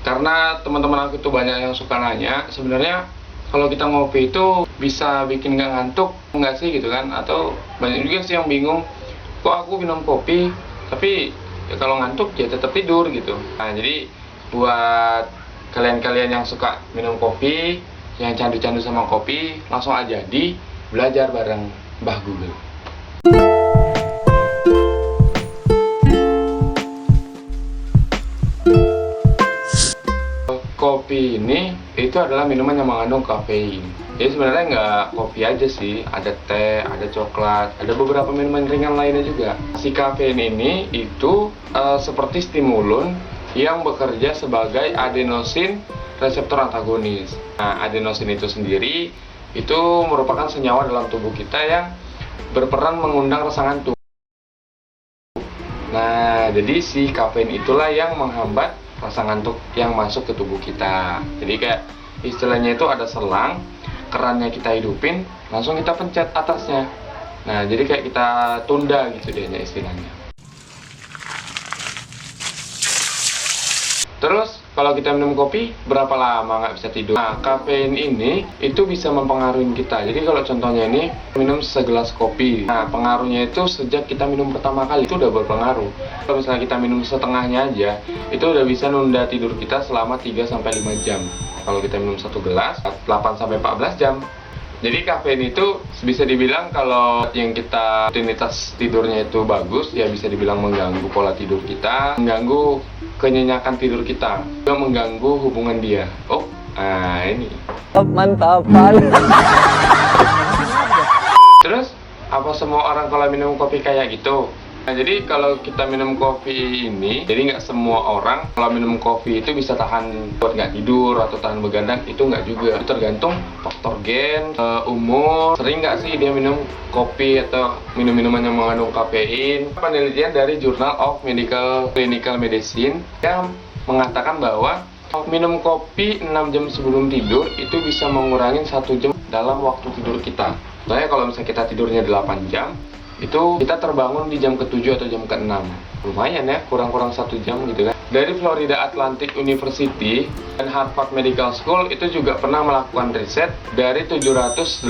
Karena teman-teman aku tuh banyak yang suka nanya, sebenarnya kalau kita ngopi itu bisa bikin nggak ngantuk nggak sih gitu kan? Atau banyak juga sih yang bingung, kok aku minum kopi tapi ya kalau ngantuk ya tetap tidur gitu. Nah jadi buat kalian-kalian yang suka minum kopi, yang candu-candu sama kopi, langsung aja di belajar bareng Mbah Google. Kopi ini itu adalah minuman yang mengandung kafein. Jadi sebenarnya nggak kopi aja sih, ada teh, ada coklat, ada beberapa minuman ringan lainnya juga. Si kafein ini itu seperti stimulun yang bekerja sebagai adenosin reseptor antagonis. Nah, adenosin itu sendiri itu merupakan senyawa dalam tubuh kita yang berperan mengundang rasa ngantuk. Nah, jadi si kafein itulah yang menghambat rasa ngantuk yang masuk ke tubuh kita. Jadi kayak istilahnya itu ada selang, kerannya kita hidupin, langsung kita pencet atasnya. Nah, jadi kayak kita tunda gitu deh istilahnya. Terus kalau kita minum kopi, berapa lama nggak bisa tidur? Nah, kafein ini itu bisa mempengaruhi kita. Jadi kalau contohnya ini minum segelas kopi, nah pengaruhnya itu sejak kita minum pertama kali itu udah berpengaruh. Kalau misalnya kita minum setengahnya aja, itu udah bisa nunda tidur kita selama 3-5 jam. Kalau kita minum satu gelas, 8-14 jam. Jadi kafein itu bisa dibilang kalau yang kita rutinitas tidurnya itu bagus, ya bisa dibilang mengganggu pola tidur kita, mengganggu kenyenyakan tidur kita, juga mengganggu hubungan dia. Oh, nah ini. Mantapan. Terus, apa semua orang kalau minum kopi kayak gitu? Nah, jadi kalau kita minum kopi ini, jadi nggak semua orang kalau minum kopi itu bisa tahan buat nggak tidur atau tahan begadang, itu nggak juga. Itu tergantung faktor gen, umur, sering nggak sih dia minum kopi atau minum-minuman yang mengandung kafein. Penelitian dari Journal of Clinical Medicine yang mengatakan bahwa minum kopi 6 jam sebelum tidur itu bisa mengurangi 1 jam dalam waktu tidur kita. Soalnya kalau misalnya kita tidurnya 8 jam, itu kita terbangun di jam ke-7 atau jam ke-6. Lumayan ya, kurang-kurang 1 jam gitu kan. Dari Florida Atlantic University dan Harvard Medical School itu juga pernah melakukan riset dari 785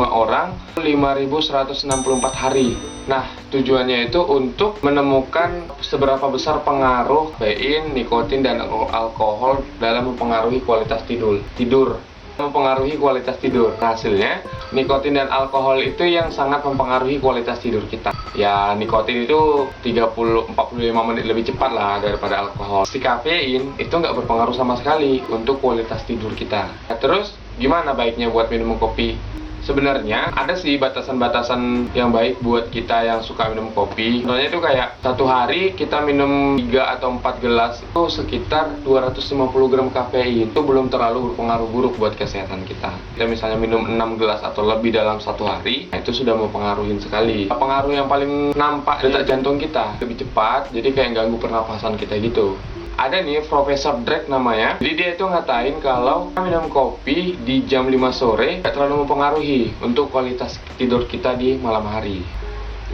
orang 5.164 hari. Nah, tujuannya itu untuk menemukan seberapa besar pengaruh kafein, nikotin, dan alkohol dalam mempengaruhi kualitas tidur. Mempengaruhi kualitas tidur. Hasilnya, nikotin dan alkohol itu yang sangat mempengaruhi kualitas tidur kita. Ya, nikotin itu 30-45 menit lebih cepat lah daripada alkohol. Si kafein itu nggak berpengaruh sama sekali untuk kualitas tidur kita. Nah, terus gimana baiknya buat minum kopi? Sebenarnya ada sih batasan-batasan yang baik buat kita yang suka minum kopi. Contohnya itu kayak satu hari kita minum 3 atau 4 gelas itu sekitar 250 gram kafein. Itu belum terlalu berpengaruh buruk buat kesehatan kita. Kita misalnya minum 6 gelas atau lebih dalam satu hari, nah itu sudah mempengaruhi sekali. Pengaruh yang paling nampak detak jantung kita lebih cepat, jadi kayak ganggu pernapasan kita gitu. Ada nih Profesor Drake namanya. Jadi dia itu ngatain kalau minum kopi di jam 5 sore gak terlalu mempengaruhi untuk kualitas tidur kita di malam hari.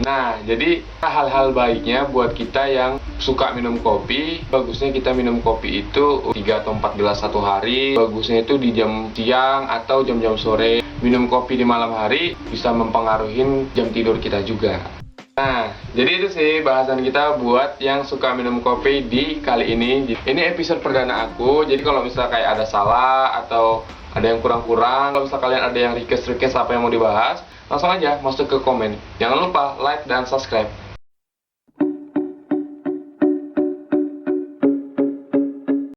Nah, jadi hal-hal baiknya buat kita yang suka minum kopi, bagusnya kita minum kopi itu 3 atau 4 gelas satu hari. Bagusnya itu di jam siang atau jam-jam sore. Minum kopi di malam hari bisa mempengaruhi jam tidur kita juga. Nah, jadi itu sih bahasan kita buat yang suka minum kopi di kali ini. Ini episode perdana aku, jadi kalau misalnya kayak ada salah atau ada yang kurang-kurang, kalau misalnya kalian ada yang request apa yang mau dibahas, langsung aja masuk ke komen. Jangan lupa like dan subscribe.